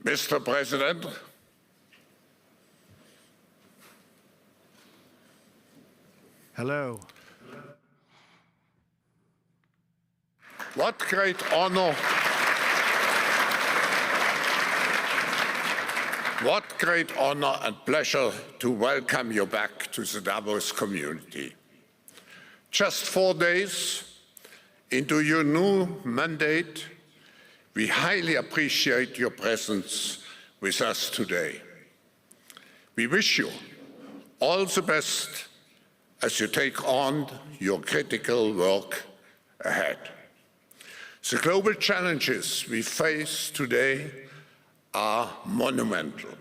Mr. President, hello. what great honor, and pleasure to welcome you back to the Davos community. Just 4 days into your new mandate, we highly appreciate your presence with us today. We wish you all the best as you take on your critical work ahead. The global challenges we face today are monumental.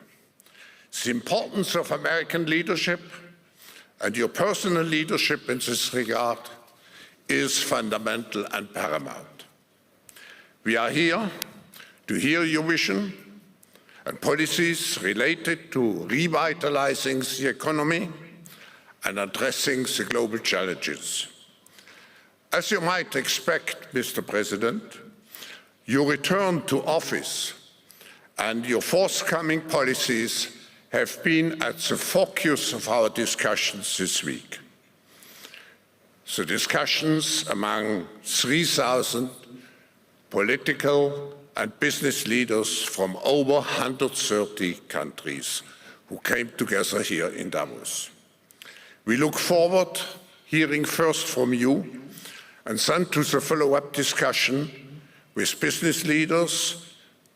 The importance of American leadership and your personal leadership in this regard is fundamental and paramount. We are here to hear your vision and policies related to revitalizing the economy and addressing the global challenges. As you might expect, Mr. President, your return to office and your forthcoming policies have been at the focus of our discussions this week. The discussions among 3,000 political and business leaders from over 130 countries who came together here in Davos. We look forward to hearing first from you and then to the follow-up discussion with business leaders,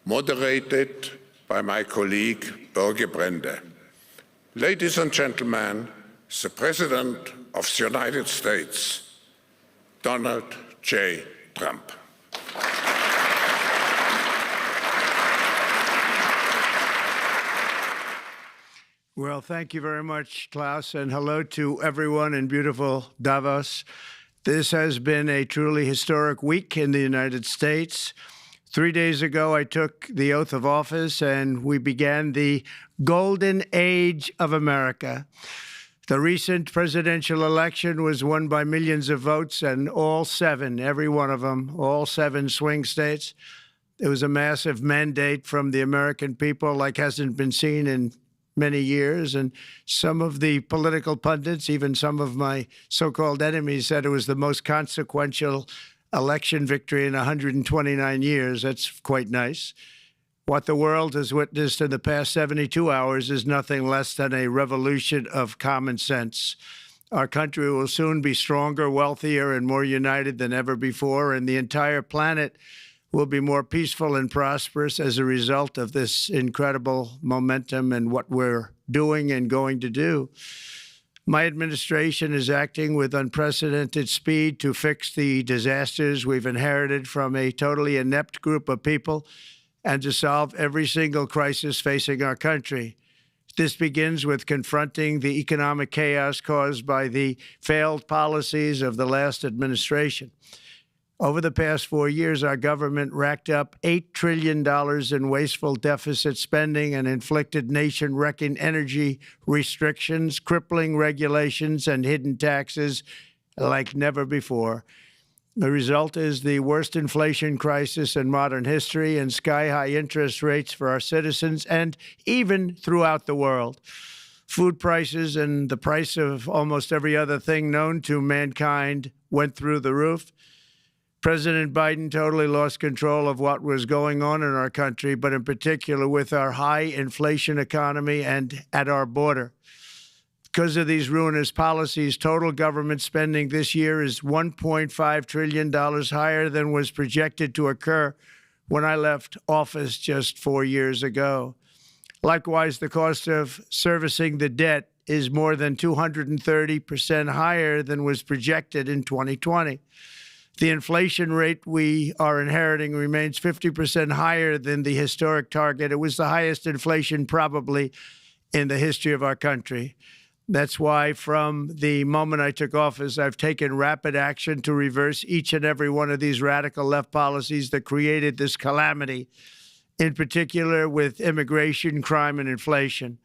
moderated by my colleague, Børge Brende. Ladies and gentlemen, the President of the United States, Donald J. Trump. Well, thank you very much, Klaus, and hello to everyone in beautiful Davos. This has been a truly historic week in the United States. 3 days ago, I took the oath of office, and we began the golden age of America. The recent presidential election was won by millions of votes, and all 7, every one of them, all 7 swing states. It was a massive mandate from the American people like hasn't been seen in many years, and some of the political pundits, even some of my so-called enemies, said it was the most consequential election victory in 129 years. That's quite nice. What the world has witnessed in the past 72 hours is nothing less than a revolution of common sense. Our country will soon be stronger, wealthier, and more united than ever before, and the entire planet will be more peaceful and prosperous as a result of this incredible momentum and what we're doing and going to do. My administration is acting with unprecedented speed to fix the disasters we've inherited from a totally inept group of people and to solve every single crisis facing our country. This begins with confronting the economic chaos caused by the failed policies of the last administration. Over the past 4 years, our government racked up $8 trillion in wasteful deficit spending and inflicted nation-wrecking energy restrictions, crippling regulations, and hidden taxes like never before. The result is the worst inflation crisis in modern history and sky-high interest rates for our citizens and even throughout the world. Food prices and the price of almost every other thing known to mankind went through the roof. President Biden totally lost control of what was going on in our country, but in particular with our high inflation economy and at our border. Because of these ruinous policies, total government spending this year is $1.5 trillion higher than was projected to occur when I left office just 4 years ago. Likewise, the cost of servicing the debt is more than 230% higher than was projected in 2020. The inflation rate we are inheriting remains 50% higher than the historic target. It was the highest inflation probably in the history of our country. That's why from the moment I took office, I've taken rapid action to reverse each and every one of these radical left policies that created this calamity, in particular with immigration, crime, and inflation.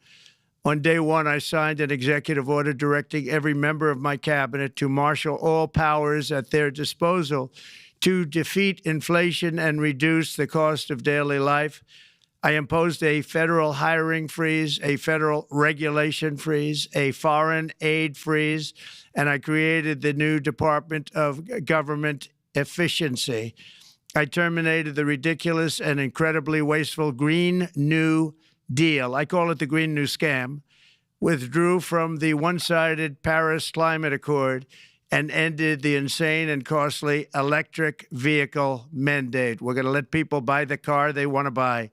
On day one, I signed an executive order directing every member of my cabinet to marshal all powers at their disposal to defeat inflation and reduce the cost of daily life. I imposed a federal hiring freeze, a federal regulation freeze, a foreign aid freeze, and I created the new Department of Government Efficiency. I terminated the ridiculous and incredibly wasteful Green New Deal. I call it the Green New Scam. Withdrew from the one-sided Paris Climate Accord and ended the insane and costly electric vehicle mandate. We're going to let people buy the car they want to buy.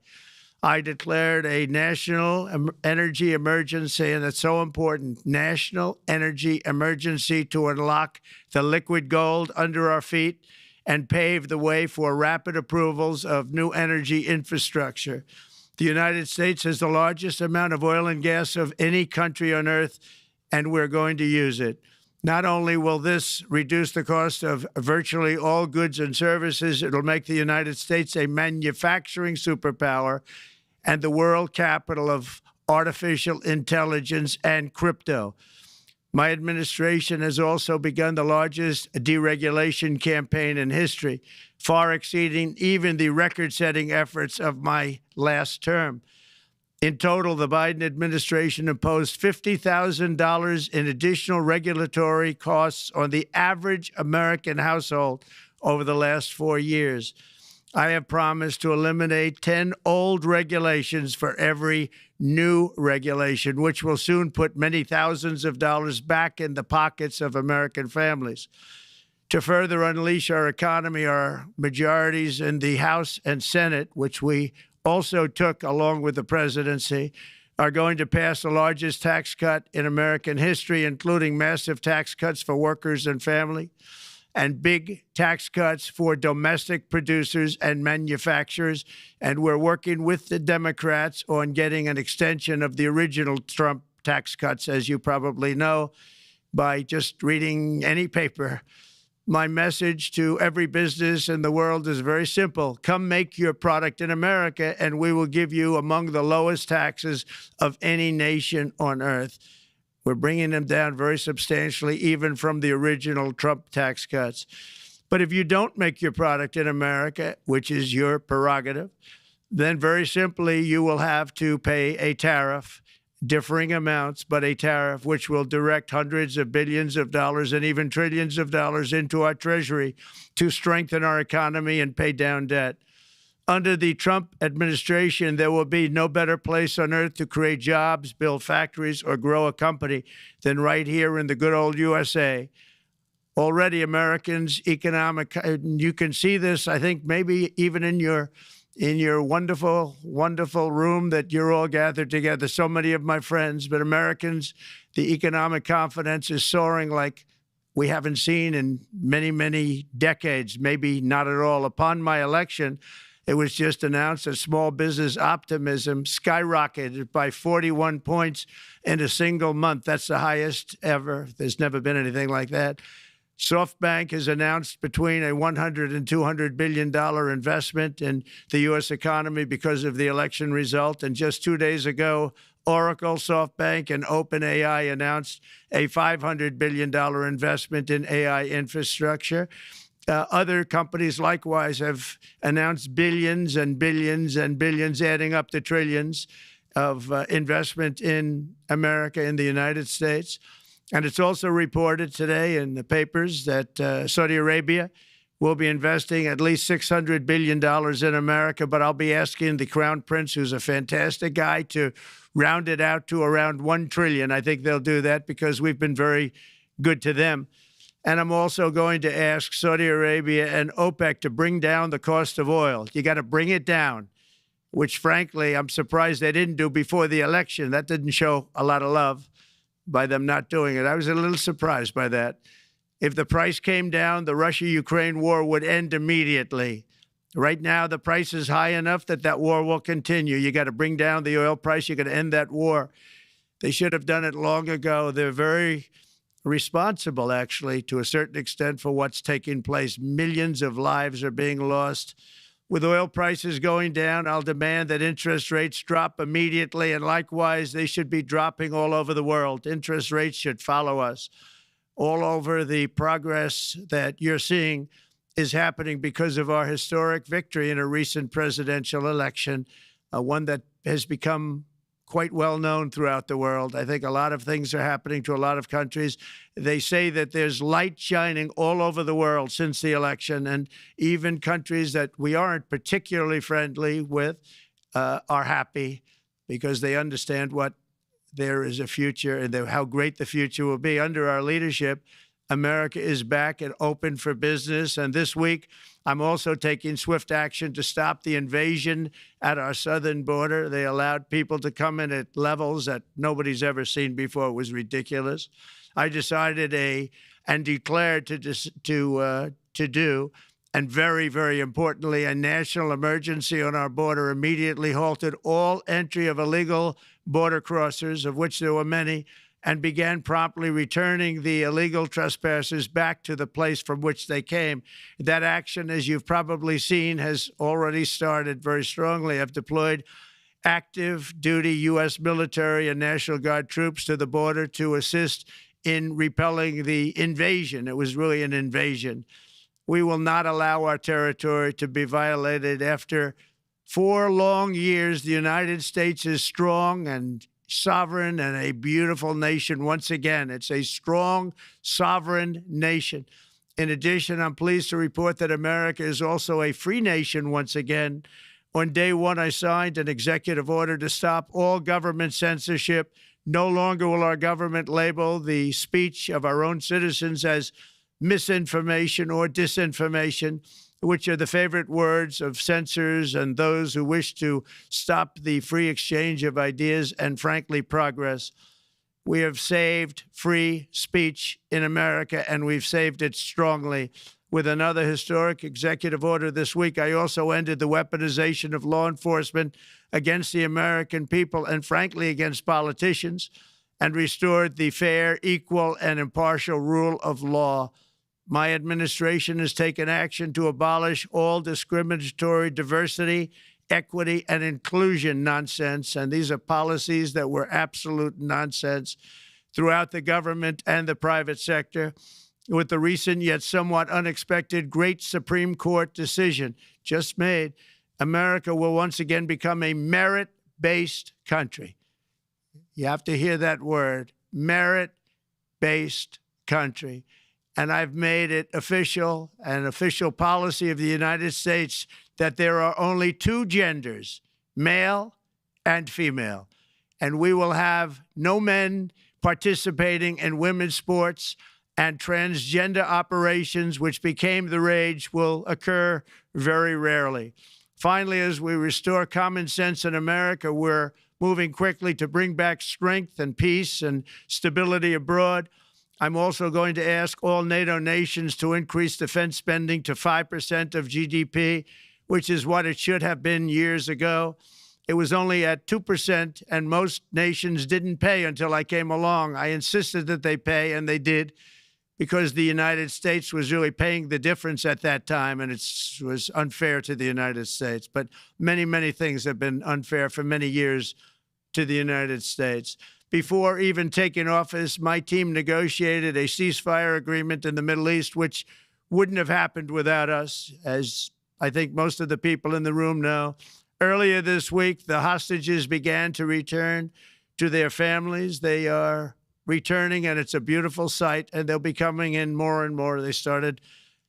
I declared a national energy emergency, and it's so important, national energy emergency to unlock the liquid gold under our feet and pave the way for rapid approvals of new energy infrastructure. The United States has the largest amount of oil and gas of any country on earth, and we're going to use it. Not only will this reduce the cost of virtually all goods and services, it'll make the United States a manufacturing superpower and the world capital of artificial intelligence and crypto. My administration has also begun the largest deregulation campaign in history, far exceeding even the record-setting efforts of my last term. In total, the Biden administration imposed $50,000 in additional regulatory costs on the average American household over the last 4 years. I have promised to eliminate 10 old regulations for every new regulation, which will soon put many thousands of dollars back in the pockets of American families. To further unleash our economy, our majorities in the House and Senate, which we also took along with the presidency, are going to pass the largest tax cut in American history, including massive tax cuts for workers and family, and big tax cuts for domestic producers and manufacturers. And we're working with the Democrats on getting an extension of the original Trump tax cuts, as you probably know, by just reading any paper. My message to every business in the world is very simple. Come make your product in America, and we will give you among the lowest taxes of any nation on earth. We're bringing them down very substantially, even from the original Trump tax cuts. But if you don't make your product in America, which is your prerogative, then very simply you will have to pay a tariff, differing amounts, but a tariff which will direct hundreds of billions of dollars and even trillions of dollars into our treasury to strengthen our economy and pay down debt. Under the Trump administration, there will be no better place on earth to create jobs, build factories, or grow a company than right here in the good old USA. Already, Americans' economic, you can see this, I think, maybe even in your wonderful, wonderful room that you're all gathered together, so many of my friends, but Americans, the economic confidence is soaring like we haven't seen in many, many decades, maybe not at all. Upon my election, it was just announced that small business optimism skyrocketed by 41 points in a single month. That's the highest ever. There's never been anything like that. SoftBank has announced between a $100 and $200 billion investment in the U.S. economy because of the election result. And just 2 days ago, Oracle, SoftBank, and OpenAI announced a $500 billion investment in AI infrastructure. Other companies likewise have announced billions and billions and billions, adding up to trillions of investment in America, in the United States. And it's also reported today in the papers that Saudi Arabia will be investing at least $600 billion in America. But I'll be asking the Crown Prince, who's a fantastic guy, to round it out to around $1 trillion. I think they'll do that because we've been very good to them. And I'm also going to ask Saudi Arabia and OPEC to bring down the cost of oil. You got to bring it down, which, frankly, I'm surprised they didn't do before the election. That didn't show a lot of love by them not doing it. I was a little surprised by that. If the price came down, the Russia-Ukraine war would end immediately. Right now, the price is high enough that that war will continue. You got to bring down the oil price. You got to end that war. They should have done it long ago. They're very responsible, actually, to a certain extent, for what's taking place. Millions of lives are being lost. With oil prices going down, I'll demand that interest rates drop immediately, and likewise, they should be dropping all over the world. Interest rates should follow us. All over, the progress that you're seeing is happening because of our historic victory in a recent presidential election. one that has become quite well known throughout the world. I think a lot of things are happening to a lot of countries. They say that there's light shining all over the world since the election, and even countries that we aren't particularly friendly with are happy because they understand what there is a future and how great the future will be. Under our leadership, America is back and open for business. And this week, I'm also taking swift action to stop the invasion at our southern border. They allowed people to come in at levels that nobody's ever seen before. It was ridiculous. I decided and declared to do, and very, very importantly, a national emergency on our border, immediately halted all entry of illegal border crossers, of which there were many, and began promptly returning the illegal trespassers back to the place from which they came. That action, as you've probably seen, has already started very strongly. I've deployed active duty U.S. military and National Guard troops to the border to assist in repelling the invasion. It was really an invasion. We will not allow our territory to be violated. After 4 long years, the United States is strong and sovereign and a beautiful nation once again. It's a strong, sovereign nation. In addition, I'm pleased to report that America is also a free nation once again. On day one, I signed an executive order to stop all government censorship. No longer will our government label the speech of our own citizens as misinformation or disinformation, which are the favorite words of censors and those who wish to stop the free exchange of ideas and, frankly, progress. We have saved free speech in America, and we've saved it strongly. With another historic executive order this week, I also ended the weaponization of law enforcement against the American people and, frankly, against politicians, and restored the fair, equal, and impartial rule of law. My administration has taken action to abolish all discriminatory diversity, equity, and inclusion nonsense. And these are policies that were absolute nonsense throughout the government and the private sector. With the recent yet somewhat unexpected great Supreme Court decision just made, America will once again become a merit-based country. You have to hear that word, merit-based country. And I've made it official, an official policy of the United States, that there are only 2 genders, male and female. And we will have no men participating in women's sports, and transgender operations, which became the rage, will occur very rarely. Finally, as we restore common sense in America, we're moving quickly to bring back strength and peace and stability abroad. I'm also going to ask all NATO nations to increase defense spending to 5% of GDP, which is what it should have been years ago. It was only at 2%, and most nations didn't pay until I came along. I insisted that they pay, and they did, because the United States was really paying the difference at that time, and it was unfair to the United States. But many, many things have been unfair for many years to the United States. Before even taking office, my team negotiated a ceasefire agreement in the Middle East, which wouldn't have happened without us, as I think most of the people in the room know. Earlier this week, the hostages began to return to their families. They are returning, and it's a beautiful sight, and they'll be coming in more and more. They started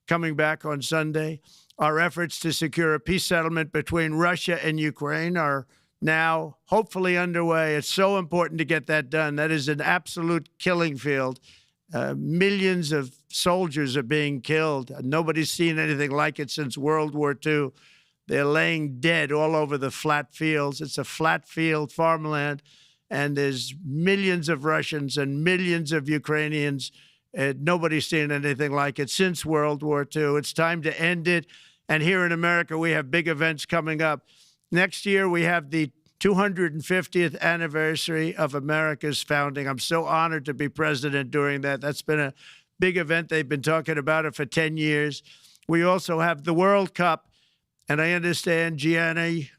coming back on Sunday. Our efforts to secure a peace settlement between Russia and Ukraine are now hopefully underway. It's so important to get that done. That is an absolute killing field. Millions of soldiers are being killed. Nobody's seen anything like it since World War II. They're laying dead all over the flat fields. It's a flat field farmland, and there's millions of Russians and millions of Ukrainians. Nobody's seen anything like it since World War II. It's time to end it. And here in America, we have big events coming up. Next year, we have the 250th anniversary of America's founding. I'm so honored to be president during that. That's been a big event. They've been talking about it for 10 years. We also have the World Cup, and I understand Gianni's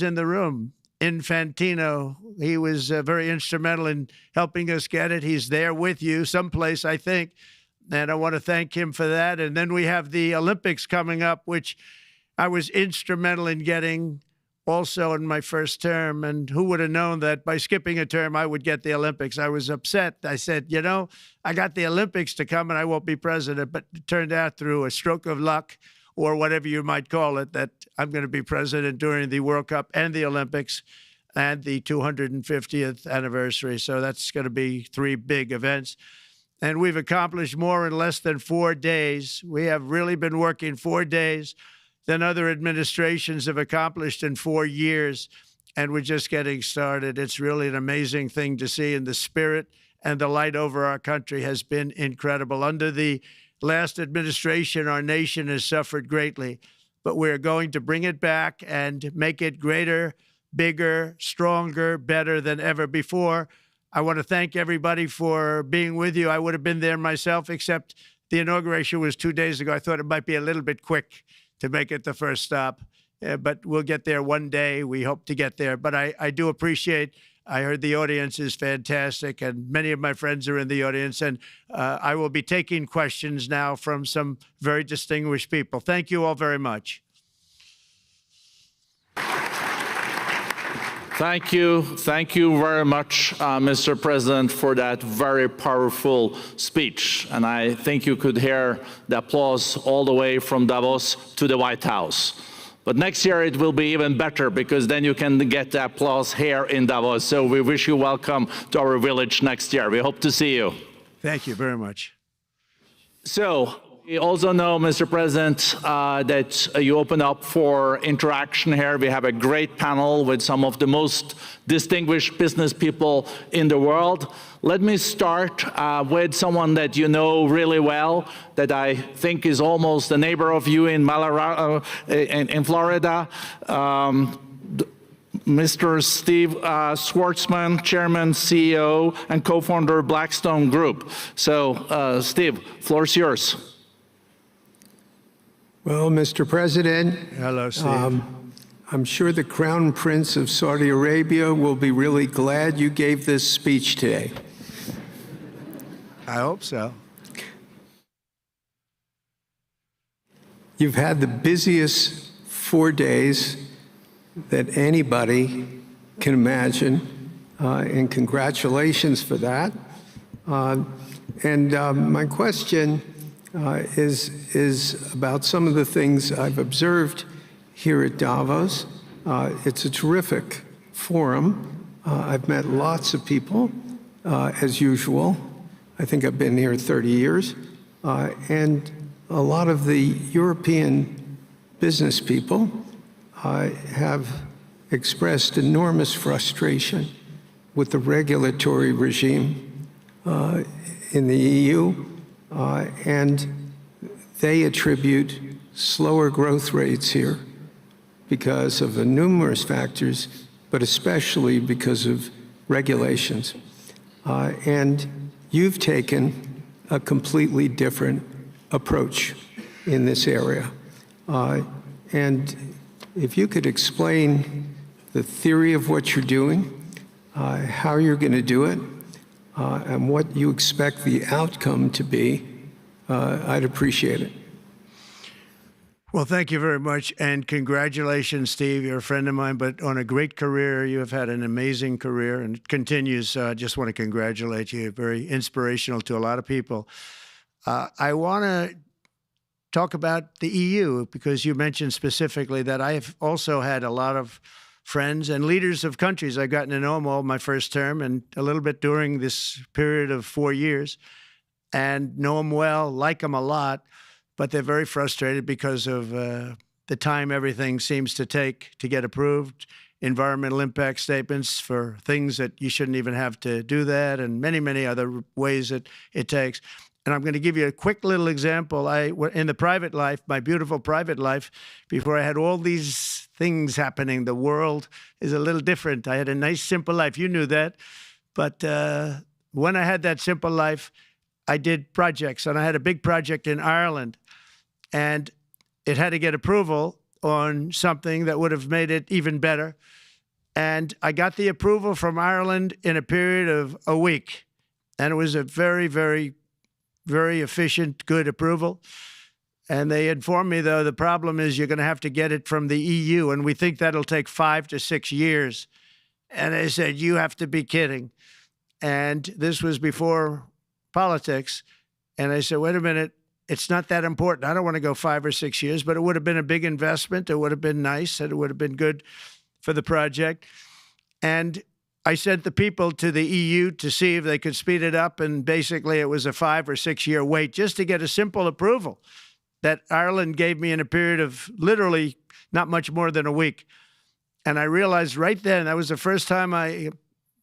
in the room. Infantino, he was very instrumental in helping us get it. He's there with you someplace, I think, and I want to thank him for that. And then we have the Olympics coming up, which I was instrumental in getting also in my first term. And who would have known that by skipping a term, I would get the Olympics? I was upset. I said, you know, I got the Olympics to come and I won't be president. But it turned out through a stroke of luck, or whatever you might call it, that I'm going to be president during the World Cup and the Olympics and the 250th anniversary. So that's going to be 3 big events. And we've accomplished more in less than 4 days. We have really been working 4 days than other administrations have accomplished in 4 years. And we're just getting started. It's really an amazing thing to see. And the spirit and the light over our country has been incredible. Under the last administration, our nation has suffered greatly, but we're going to bring it back and make it greater, bigger, stronger, better than ever before. I want to thank everybody for being with you. I would have been there myself, except the inauguration was 2 days ago. I thought it might be a little bit quick to make it the first stop, but we'll get there one day. We hope to get there. But I do appreciate, I heard the audience is fantastic, and many of my friends are in the audience, and I will be taking questions now from some very distinguished people. Thank you all very much. Thank you. Thank you very much, Mr. President, for that very powerful speech. And I think you could hear the applause all the way from Davos to the White House. But next year it will be even better, because then you can get the applause here in Davos. So we wish you welcome to our village next year. We hope to see you. Thank you very much. So we also know, Mr. President, that you open up for interaction here. We have a great panel with some of the most distinguished business people in the world. Let me start with someone that you know really well, that I think is almost a neighbor of you in Florida. Mr. Steve Schwarzman, Chairman, CEO, and co-founder of Blackstone Group. So, Steve, floor is yours. Well, Mr. President, Hello, Steve. I'm sure the Crown Prince of Saudi Arabia will be really glad you gave this speech today. I hope so. You've had the busiest 4 days that anybody can imagine, and congratulations for that. My question is about some of the things I've observed here at Davos. It's a terrific forum. I've met lots of people, as usual. I think I've been here 30 years. And a lot of the European business people have expressed enormous frustration with the regulatory regime in the EU. And they attribute slower growth rates here because of the numerous factors, but especially because of regulations. And you've taken a completely different approach in this area. And if you could explain the theory of what you're doing, how you're going to do it, and what you expect the outcome to be, I'd appreciate it. Well, thank you very much, and congratulations, Steve. You're a friend of mine, but on a great career. You have had an amazing career, and it continues. I just want to congratulate you. Very inspirational to a lot of people. I want to talk about the EU, because you mentioned specifically that I have also had a lot of friends and leaders of countries. I've gotten to know them all my first term and a little bit during this period of 4 years, and know them well, like them a lot, but they're very frustrated because of the time everything seems to take to get approved, environmental impact statements for things that you shouldn't even have to do that, and many, many other ways that it takes. And I'm going to give you a quick little example. In the private life, my beautiful private life, before I had all these things happening, the world is a little different. I had a nice, simple life. You knew that. But when I had that simple life, I did projects. And I had a big project in Ireland. And it had to get approval on something that would have made it even better. And I got the approval from Ireland in a period of a week. And it was a very, very, very efficient, good approval. And they informed me, though, the problem is you're going to have to get it from the EU, and we think that'll take 5 to 6 years. And they said, you have to be kidding. And this was before politics. And I said, wait a minute, it's not that important. I don't want to go 5 or 6 years, but it would have been a big investment. It would have been nice, and it would have been good for the project. And I sent the people to the EU to see if they could speed it up. And basically, it was a 5 or 6 year wait just to get a simple approval that Ireland gave me in a period of literally not much more than a week. And I realized right then, that was the first time I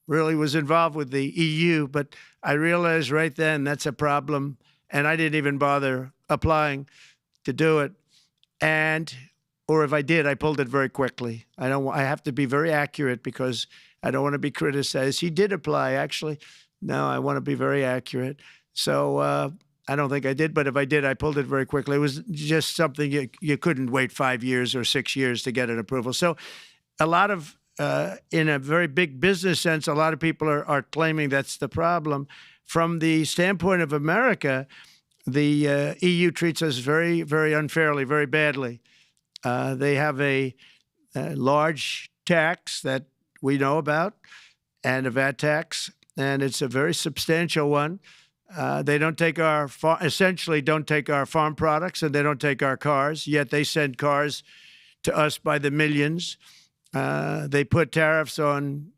really was involved with the EU, but I realized right then that's a problem. And I didn't even bother applying to do it. Or if I did, I pulled it very quickly. I have to be very accurate because I don't want to be criticized. He did apply, actually. No, I want to be very accurate. So I don't think I did, but if I did, I pulled it very quickly. It was just something you couldn't wait 5 years or 6 years to get an approval. So a lot of, in a very big business sense, a lot of people are claiming that's the problem. From the standpoint of America, the EU treats us very, very unfairly, very badly. They have a large tax that we know about, and a VAT tax, and it's a very substantial one. They don't take essentially don't take our farm products, and they don't take our cars, yet they send cars to us by the millions. They put tariffs on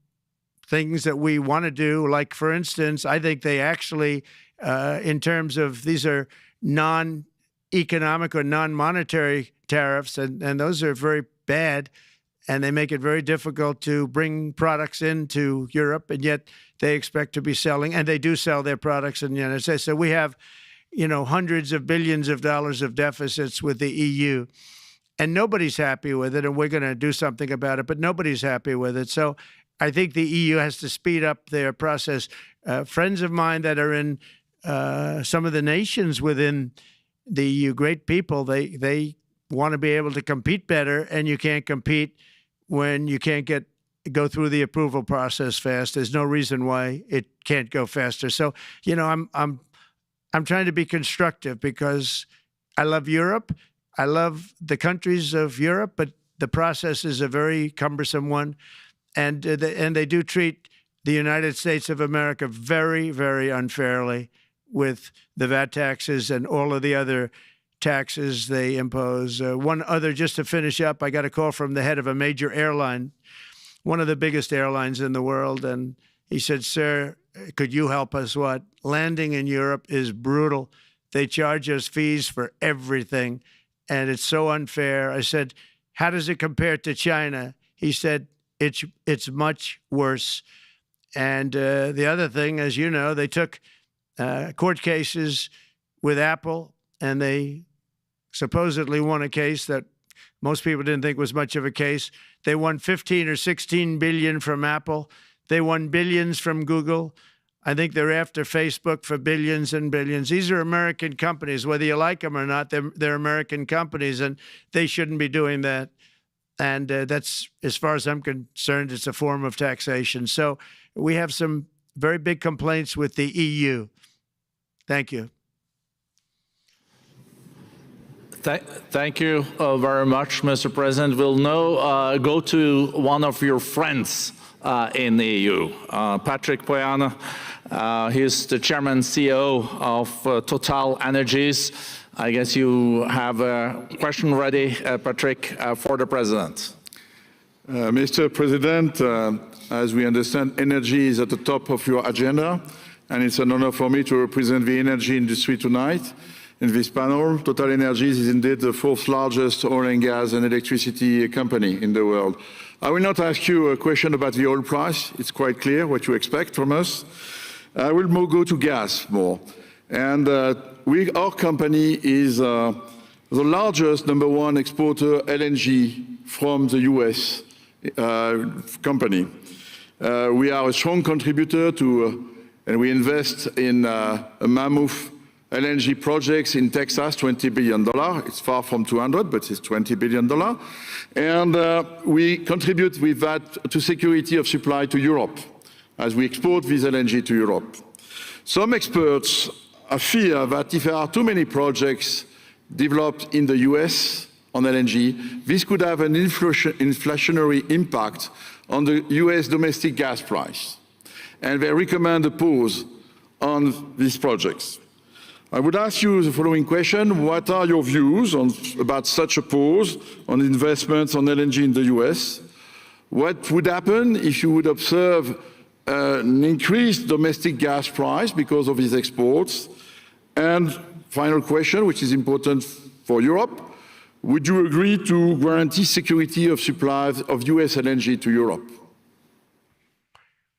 things that we want to do, like, for instance, I think they actually, in terms of these are non-economic or non-monetary tariffs, and those are very bad, and they make it very difficult to bring products into Europe, and yet they expect to be selling, and they do sell their products in the United States. So we have, hundreds of billions of dollars of deficits with the EU, and nobody's happy with it, and we're going to do something about it, but nobody's happy with it. So I think the EU has to speed up their process. Friends of mine that are in some of the nations within the EU, great people, they want to be able to compete better, and you can't compete when you can't go through the approval process fast. There's no reason why it can't go faster. So, I'm trying to be constructive because I love Europe. I love the countries of Europe, but the process is a very cumbersome one, and they do treat the United States of America very, very unfairly with the VAT taxes and all of the other taxes they impose. One other, just to finish up, I got a call from the head of a major airline, one of the biggest airlines in the world, and he said, sir, could you help us? What? Landing in Europe is brutal. They charge us fees for everything, and it's so unfair. I said, how does it compare to China? He said, it's much worse. And the other thing, as you know, they took court cases with Apple, and they supposedly won a case that most people didn't think was much of a case. They won 15 or 16 billion from Apple. They won billions from Google. I think they're after Facebook for billions and billions. These are American companies, whether you like them or not. They're American companies, and they shouldn't be doing that. And that's, as far as I'm concerned, it's a form of taxation. So we have some very big complaints with the EU. Thank you. Thank you very much, Mr. President. We'll now go to one of your friends in the EU, Patrick Pouyanné. He's the chairman and CEO of Total Energies. I guess you have a question ready, Patrick, for the president. Mr. President, as we understand, energy is at the top of your agenda, and it's an honor for me to represent the energy industry tonight. In this panel, Total Energies is indeed the fourth largest oil and gas and electricity company in the world. I will not ask you a question about the oil price. It's quite clear what you expect from us. I will go to gas more. And our company is the largest #1 exporter LNG from the US company. We are a strong contributor to, and we invest in a mammoth LNG projects in Texas, $20 billion. It's far from 200, but it's $20 billion. And we contribute with that to security of supply to Europe, as we export this LNG to Europe. Some experts fear that if there are too many projects developed in the US on LNG, this could have an inflationary impact on the US domestic gas price. And they recommend a pause on these projects. I would ask you the following question: what are your views about such a pause on investments on LNG in the US? What would happen if you would observe an increased domestic gas price because of these exports? And final question, which is important for Europe: would you agree to guarantee security of supplies of US LNG to Europe?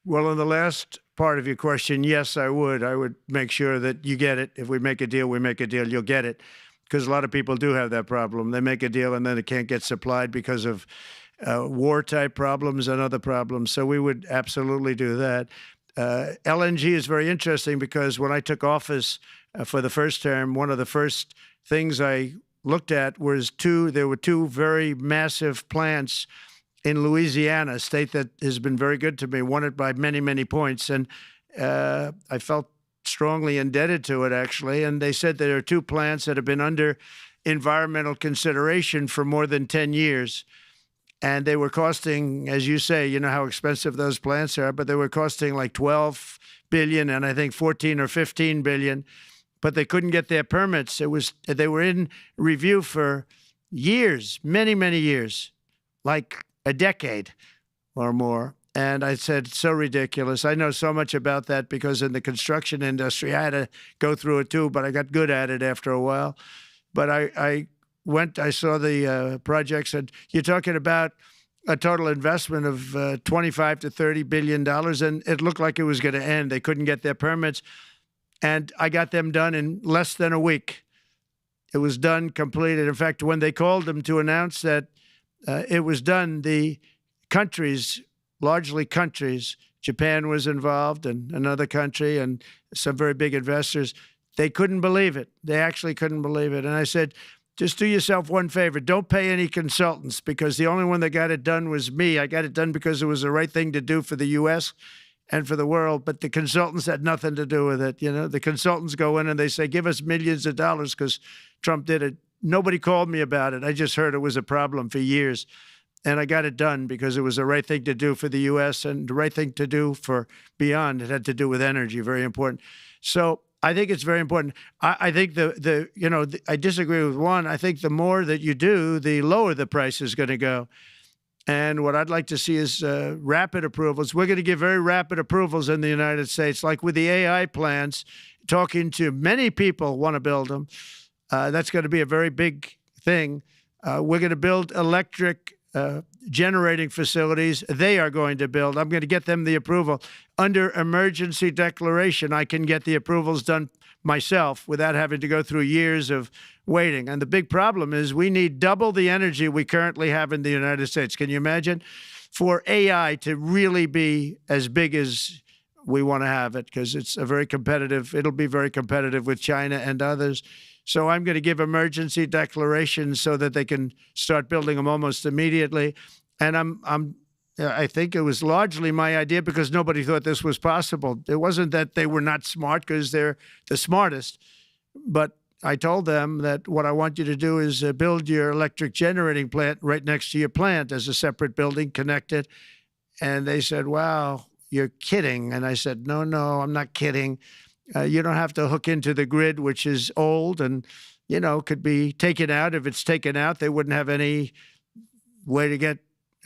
Well, in the last part of your question, yes, I would. I would make sure that you get it. If we make a deal, we make a deal, you'll get it. Because a lot of people do have that problem. They make a deal and then it can't get supplied because of war-type problems and other problems. So we would absolutely do that. LNG is very interesting because when I took office for the first term, one of the first things I looked at was there were two very massive plants in Louisiana, a state that has been very good to me, won it by many, many points. And I felt strongly indebted to it, actually. And they said there are two plants that have been under environmental consideration for more than 10 years. And they were costing, as you say, you know how expensive those plants are, but they were costing like 12 billion and I think 14 or 15 billion, but they couldn't get their permits. They were in review for years, many, many years, like a decade or more. And I said, so ridiculous. I know so much about that because in the construction industry, I had to go through it too, but I got good at it after a while. But I saw the projects, and you're talking about a total investment of 25 to $30 billion, and it looked like it was going to end. They couldn't get their permits, and I got them done in less than a week. It was done, completed. In fact, when they called them to announce that it was done, the countries, largely countries, Japan was involved and another country and some very big investors, they couldn't believe it. They actually couldn't believe it. And I said, just do yourself one favor. Don't pay any consultants, because the only one that got it done was me. I got it done because it was the right thing to do for the U.S. and for the world, but the consultants had nothing to do with it. You know, the consultants go in and they say, give us millions of dollars because Trump did it. Nobody called me about it. I just heard it was a problem for years. And I got it done because it was the right thing to do for the U.S. and the right thing to do for beyond. It had to do with energy, very important. So I think it's very important. I think I disagree with one. I think the more that you do, the lower the price is going to go. And what I'd like to see is rapid approvals. We're going to give very rapid approvals in the United States, like with the AI plants, talking to many people want to build them. That's going to be a very big thing. We're going to build electric generating facilities. They are going to build. I'm going to get them the approval. Under emergency declaration, I can get the approvals done myself without having to go through years of waiting. And the big problem is we need double the energy we currently have in the United States. Can you imagine? For AI to really be as big as we want to have it, because it's it'll be very competitive with China and others. So I'm going to give emergency declarations so that they can start building them almost immediately. And I think it was largely my idea because nobody thought this was possible. It wasn't that they were not smart, because they're the smartest. But I told them that what I want you to do is build your electric generating plant right next to your plant as a separate building, connected. And they said, wow, you're kidding. And I said, no, I'm not kidding. You don't have to hook into the grid, which is old and, could be taken out. If it's taken out, they wouldn't have any way to get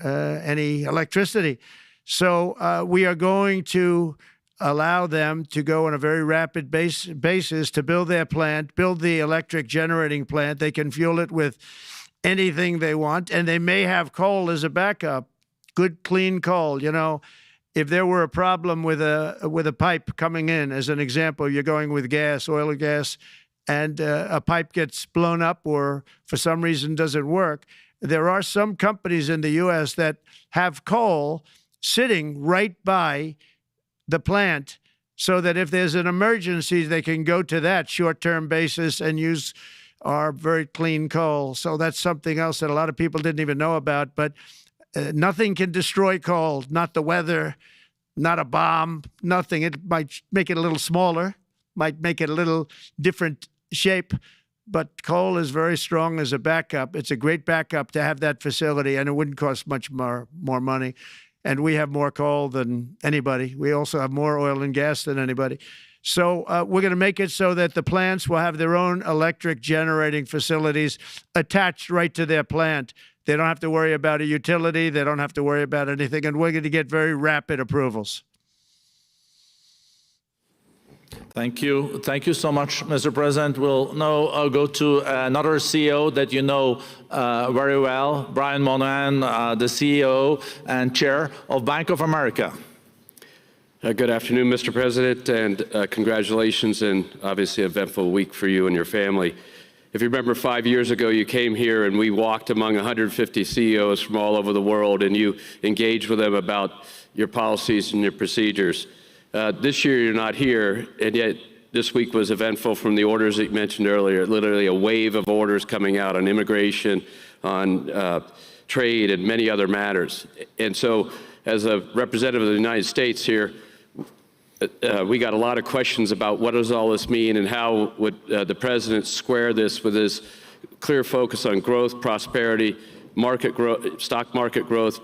any electricity. So we are going to allow them to go on a very rapid basis to build their plant, build the electric generating plant. They can fuel it with anything they want, and they may have coal as a backup, good, clean coal, If there were a problem with a pipe coming in, as an example, you're going with gas, oil or gas, and a pipe gets blown up or for some reason doesn't work, there are some companies in the U.S. that have coal sitting right by the plant so that if there's an emergency, they can go to that short-term basis and use our very clean coal. So that's something else that a lot of people didn't even know about, but nothing can destroy coal, not the weather, not a bomb, nothing. It might make it a little smaller, might make it a little different shape, but coal is very strong as a backup. It's a great backup to have that facility, and it wouldn't cost much more money. And we have more coal than anybody. We also have more oil and gas than anybody. So we're going to make it so that the plants will have their own electric generating facilities attached right to their plant. They don't have to worry about a utility. They don't have to worry about anything. And we're going to get very rapid approvals. Thank you. Thank you so much, Mr. President. We'll now go to another CEO that you know very well, Brian Moynihan, the CEO and Chair of Bank of America. Good afternoon, Mr. President, and congratulations, and obviously an eventful week for you and your family. If you remember 5 years ago, you came here and we walked among 150 CEOs from all over the world, and you engaged with them about your policies and your procedures. This year, you're not here, and yet this week was eventful from the orders that you mentioned earlier, literally a wave of orders coming out on immigration, on trade, and many other matters. And so, as a representative of the United States here, we got a lot of questions about what does all this mean and how would the president square this with his clear focus on growth, prosperity, market growth, stock market growth,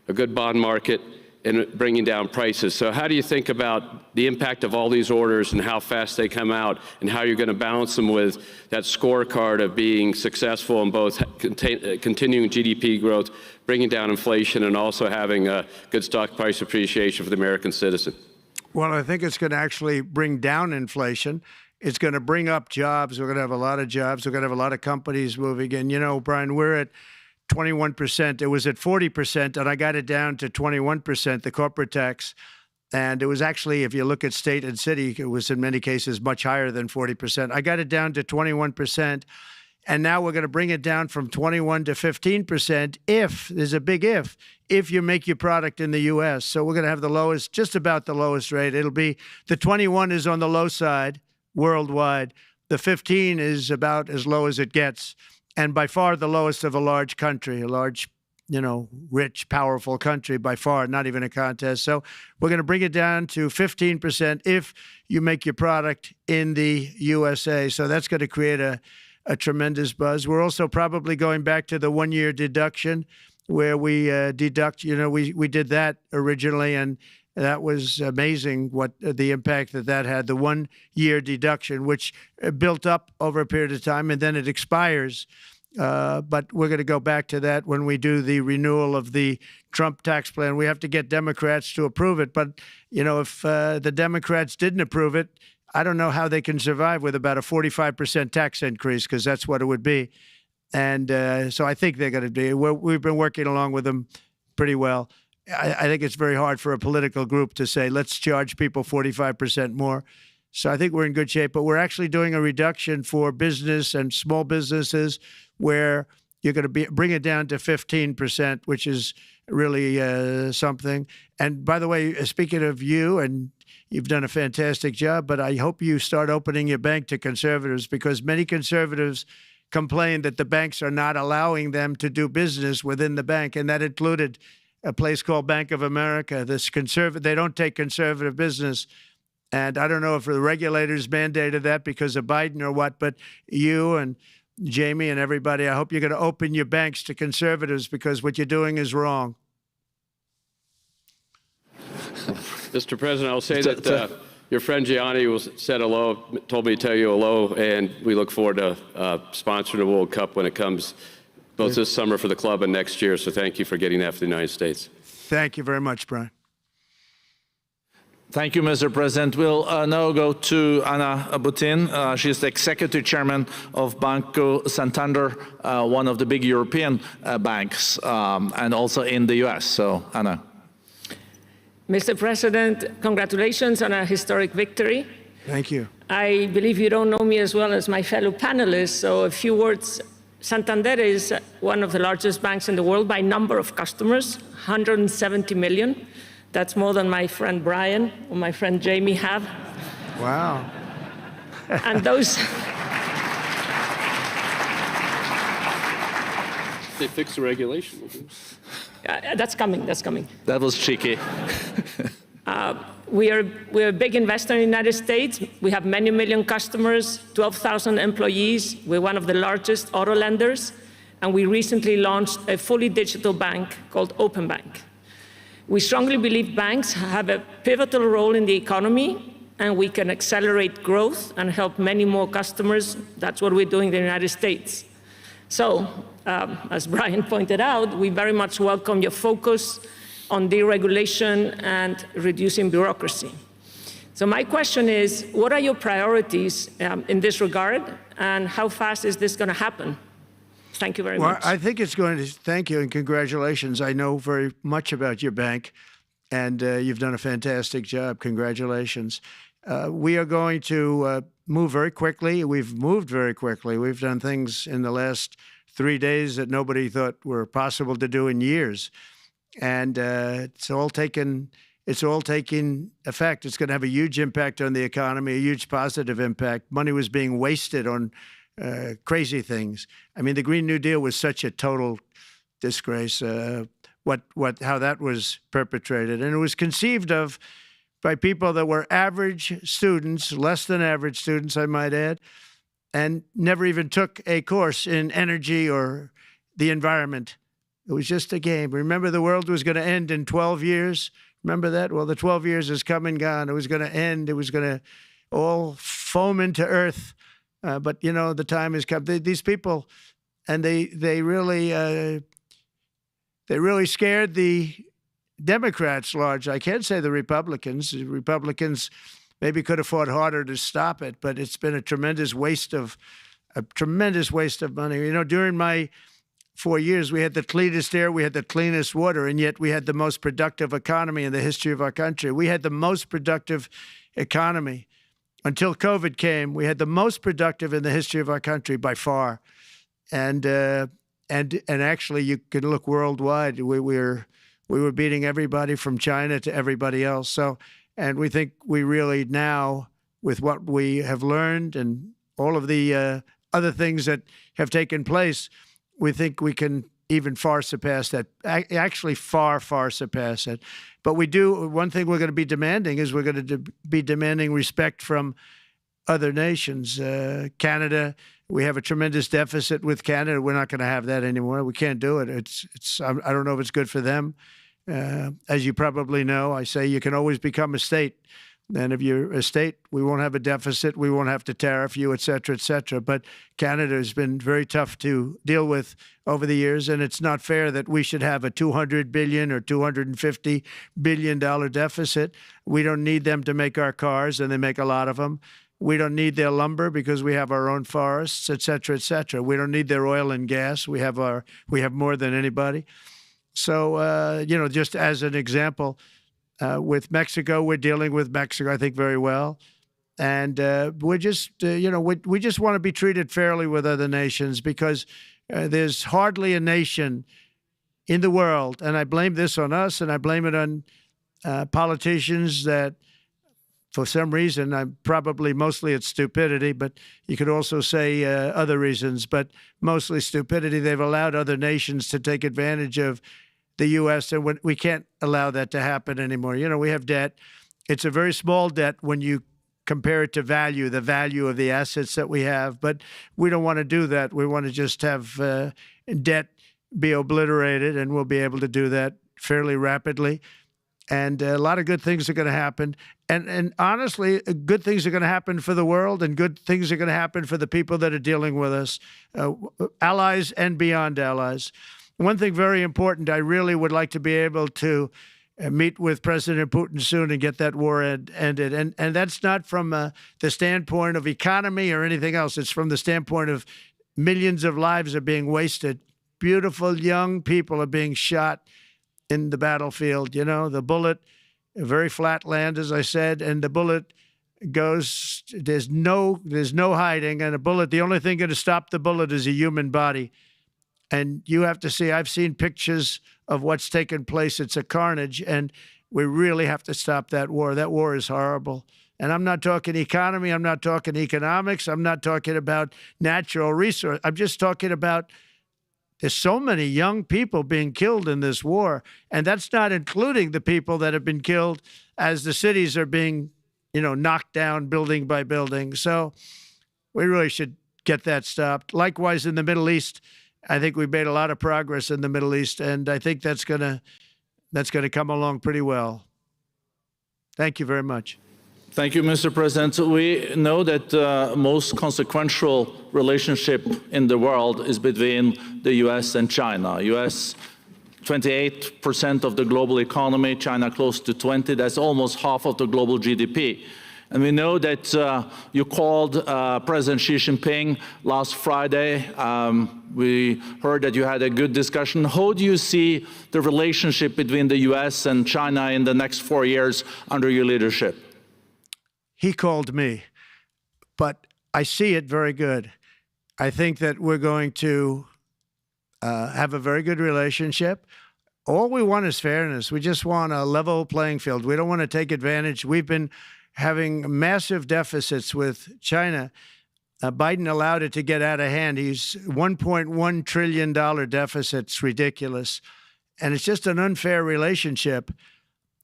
a good bond market, and bringing down prices. So how do you think about the impact of all these orders and how fast they come out, and how you're going to balance them with that scorecard of being successful in both continuing GDP growth, bringing down inflation, and also having a good stock price appreciation for the American citizen? Well, I think it's going to actually bring down inflation. It's going to bring up jobs. We're going to have a lot of jobs. We're going to have a lot of companies moving in. You know, Brian, we're at 21%. It was at 40%, and I got it down to 21%, the corporate tax. And it was actually, if you look at state and city, it was in many cases much higher than 40%. I got it down to 21%. And now we're going to bring it down from 21 to 15% if, there's a big if you make your product in the U.S. So we're going to have the lowest, just about the lowest rate. It'll be, the 21 is on the low side worldwide. The 15 is about as low as it gets. And by far the lowest of a large country, a large, you know, rich, powerful country, by far, not even a contest. So we're going to bring it down to 15% if you make your product in the USA. So that's going to create a tremendous buzz. We're also probably going back to the one-year deduction where we deduct, you know, we did that originally, and that was amazing what the impact that had, the one-year deduction, which built up over a period of time, and then it expires. But we're going to go back to that when we do the renewal of the Trump tax plan. We have to get Democrats to approve it. But, you know, if the Democrats didn't approve it, I don't know how they can survive with about a 45% tax increase, because that's what it would be. And so I think they're going to be. We've been working along with them pretty well. I think it's very hard for a political group to say, let's charge people 45% more. So I think we're in good shape. But we're actually doing a reduction for business and small businesses where you're going to bring it down to 15%, which is really something. And by the way, speaking of you, and you've done a fantastic job, but I hope you start opening your bank to conservatives, because many conservatives complain that the banks are not allowing them to do business within the bank, and that included a place called Bank of America. They don't take conservative business. And I don't know if the regulators mandated that because of Biden or what, but you and Jamie and everybody, I hope you're going to open your banks to conservatives, because what you're doing is wrong. Mr. President, I'll say that your friend Gianni said hello, told me to tell you hello, and we look forward to sponsoring the World Cup when it comes, both this summer for the club and next year. So thank you for getting that for the United States. Thank you very much, Brian. Thank you, Mr. President. We'll now go to Anna Butin. She's the Executive Chairman of Banco Santander, one of the big European banks, and also in the U.S. So, Anna. Mr. President, congratulations on a historic victory. Thank you. I believe you don't know me as well as my fellow panelists, so a few words. Santander is one of the largest banks in the world by number of customers, 170 million. That's more than my friend Brian or my friend Jamie have. Wow. And those... They fixed the regulation. That's coming, that's coming. That was cheeky. We're a big investor in the United States. We have many million customers, 12,000 employees. We're one of the largest auto lenders. And we recently launched a fully digital bank called Open Bank. We strongly believe banks have a pivotal role in the economy, and we can accelerate growth and help many more customers. That's what we're doing in the United States. So, as Brian pointed out, we very much welcome your focus on deregulation and reducing bureaucracy. So my question is, what are your priorities in this regard, and how fast is this going to happen? Thank you very much. Well, I think it's going to, thank you and congratulations. I know very much about your bank, and you've done a fantastic job. Congratulations. We are going to move very quickly. We've moved very quickly. We've done things in the last 3 days that nobody thought were possible to do in years. And it's all taking effect. It's going to have a huge impact on the economy, a huge positive impact. Money was being wasted on crazy things. I mean, the Green New Deal was such a total disgrace, how that was perpetrated. And it was conceived of by people that were average students, less than average students, I might add, and never even took a course in energy or the environment. It was just a game. Remember, the world was going to end in 12 years? Remember that? Well, the 12 years has come and gone. It was going to end. It was going to all foam into earth. But, you know, the time has come. These people, and they really scared the Democrats large. I can't say the Republicans. The Republicans maybe could have fought harder to stop it, but it's been a tremendous waste of money. You know, during my 4 years, we had the cleanest air, we had the cleanest water, and yet we had the most productive economy in the history of our country. We had the most productive economy. Until COVID came, we had the most productive in the history of our country by far. And actually, you can look worldwide. We were beating everybody from China to everybody else. So, and we think we really now, with what we have learned and all of the other things that have taken place, we think we can even far surpass that, actually far, far surpass it. But we do, one thing we're going to be demanding is we're going to be demanding respect from other nations. Canada, we have a tremendous deficit with Canada. We're not going to have that anymore. We can't do it. I don't know if it's good for them. As you probably know, I say you can always become a state. And if you're a state, we won't have a deficit. We won't have to tariff you, et cetera, et cetera. But Canada has been very tough to deal with over the years, and it's not fair that we should have a $200 billion or $250 billion deficit. We don't need them to make our cars, and they make a lot of them. We don't need their lumber because we have our own forests, et cetera, et cetera. We don't need their oil and gas. We have more than anybody. So, you know, just as an example, with Mexico, we're dealing with Mexico, I think, very well. And we're just, you know, we just want to be treated fairly with other nations because there's hardly a nation in the world, and I blame this on us, and I blame it on politicians that, for some reason, mostly it's stupidity, but you could also say other reasons, but mostly stupidity. They've allowed other nations to take advantage of the U.S., and we can't allow that to happen anymore. You know, we have debt. It's a very small debt when you compare it to the value of the assets that we have, but we don't want to do that. We want to just have debt be obliterated, and we'll be able to do that fairly rapidly. And a lot of good things are going to happen. And honestly, good things are going to happen for the world, and good things are going to happen for the people that are dealing with us, allies and beyond allies. One thing very important, I really would like to be able to meet with President Putin soon and get that war ended. And that's not from the standpoint of economy or anything else. It's from the standpoint of millions of lives are being wasted. Beautiful young people are being shot in the battlefield. You know, the bullet, very flat land, as I said, and the bullet goes, there's no hiding. And a bullet, the only thing going to stop the bullet is a human body. And you have to see, I've seen pictures of what's taken place. It's a carnage, and we really have to stop that war. That war is horrible. And I'm not talking economy. I'm not talking economics. I'm not talking about natural resource. I'm just talking about There's so many young people being killed in this war, and that's not including the people that have been killed as the cities are being, knocked down building by building. So we really should get that stopped. Likewise, in the Middle East, I think we've made a lot of progress in the Middle East, and I think that's gonna come along pretty well. Thank you very much. Thank you, Mr. President. We know that the most consequential relationship in the world is between the U.S. and China. U.S. 28% of the global economy, China close to 20%. That's almost half of the global GDP. And we know that you called President Xi Jinping last Friday. We heard that you had a good discussion. How do you see the relationship between the U.S. and China in the next 4 years under your leadership? He called me, but I see it very good. I think that we're going to have a very good relationship. All we want is fairness. We just want a level playing field. We don't want to take advantage. We've been having massive deficits with China. Biden allowed it to get out of hand. He's $1.1 trillion deficit. It's ridiculous. And it's just an unfair relationship.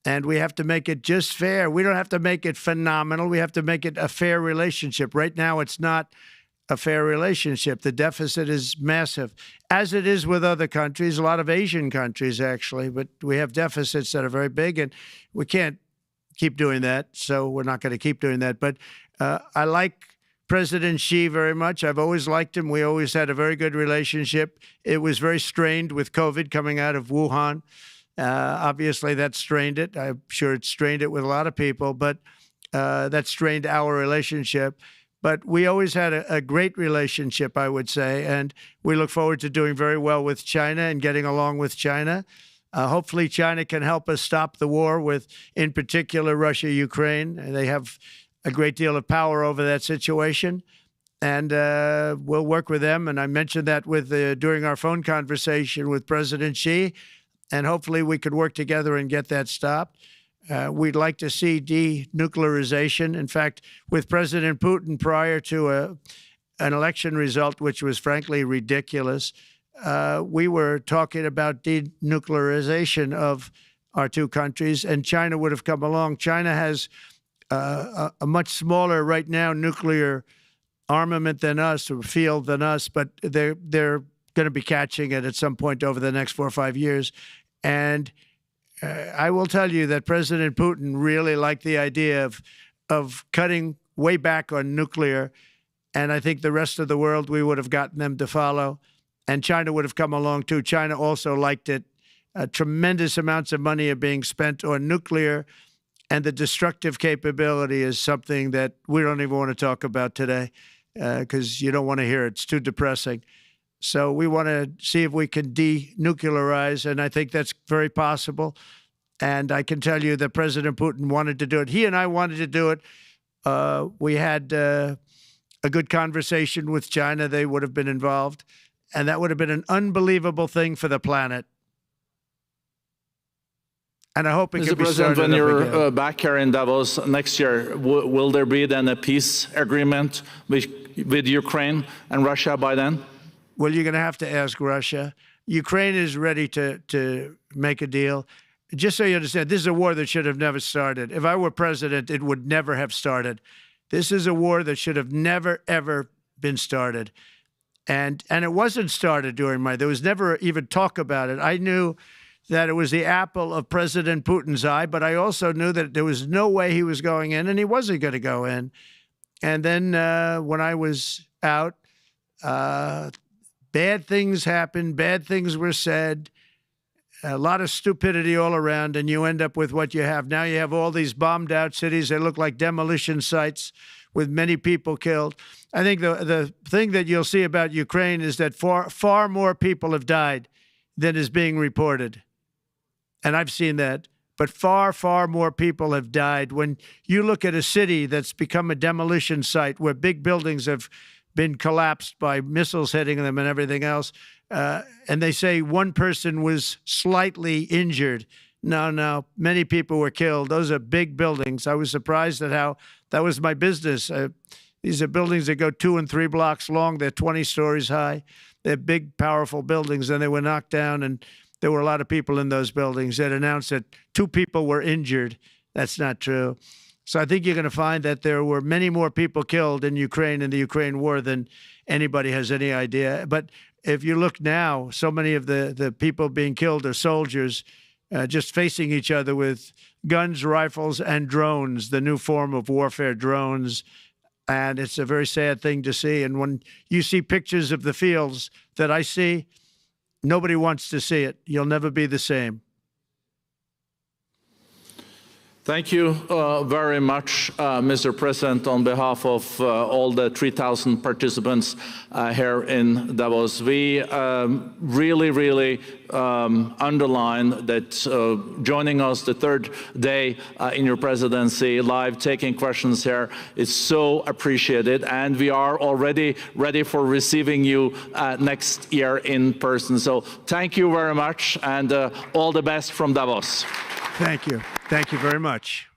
And we have to make it just fair. We don't have to make it phenomenal. We have to make it a fair relationship. Right now, it's not a fair relationship. The deficit is massive, as it is with other countries, a lot of Asian countries, actually. But we have deficits that are very big, and we can't keep doing that. So we're not going to keep doing that. But I like President Xi very much. I've always liked him. We always had a very good relationship. It was very strained with COVID coming out of Wuhan. Obviously, that strained it. I'm sure it strained it with a lot of people, but that strained our relationship. But we always had a great relationship, I would say, and we look forward to doing very well with China and getting along with China. Hopefully, China can help us stop the war with, in particular, Russia, Ukraine. They have a great deal of power over that situation, and we'll work with them. And I mentioned that during our phone conversation with President Xi. And hopefully we could work together and get that stopped. We'd like to see denuclearization. In fact, with President Putin, prior to an election result, which was frankly ridiculous, we were talking about denuclearization of our two countries, and China would have come along. China has a much smaller, right now, nuclear armament than us, or field than us, but they're going to be catching it at some point over the next 4 or 5 years. And I will tell you that President Putin really liked the idea of cutting way back on nuclear. And I think the rest of the world, we would have gotten them to follow. And China would have come along too. China also liked it. Tremendous amounts of money are being spent on nuclear. And the destructive capability is something that we don't even want to talk about today because you don't want to hear it. It's too depressing. So we want to see if we can denuclearize, and I think that's very possible. And I can tell you that President Putin wanted to do it. He and I wanted to do it. We had a good conversation with China. They would have been involved, and that would have been an unbelievable thing for the planet. And I hope it can be started up again. Mr. President, when you're back here in Davos next year, will there be then a peace agreement with Ukraine and Russia by then? Well, you're going to have to ask Russia. Ukraine is ready to make a deal. Just so you understand, this is a war that should have never started. If I were president, it would never have started. This is a war that should have never, ever been started. And it wasn't started during there was never even talk about it. I knew that it was the apple of President Putin's eye, but I also knew that there was no way he was going in, and he wasn't going to go in. And then when I was out, bad things happened, bad things were said, a lot of stupidity all around, and you end up with what you have. Now you have all these bombed out cities that look like demolition sites with many people killed. I think the thing that you'll see about Ukraine is that far more people have died than is being reported. And I've seen that. But far, far more people have died. When you look at a city that's become a demolition site where big buildings have been collapsed by missiles hitting them and everything else, and they say one person was slightly injured. No, many people were killed. Those are big buildings. I was surprised at how that was my business. These are buildings that go 2 and 3 blocks long. They're 20 stories high. They're big, powerful buildings, and they were knocked down, and there were a lot of people in those buildings that announced that 2 people were injured. That's not true. So I think you're going to find that there were many more people killed in Ukraine in the Ukraine war than anybody has any idea. But if you look now, so many of the people being killed are soldiers just facing each other with guns, rifles, and drones, the new form of warfare, drones. And it's a very sad thing to see. And when you see pictures of the fields that I see, nobody wants to see it. You'll never be the same. Thank you very much, Mr. President, on behalf of all the 3,000 participants here in Davos. We really underline that joining us the 3rd day in your presidency, live taking questions here is so appreciated, and we are already ready for receiving you next year in person. So thank you very much, and all the best from Davos. Thank you. Thank you very much.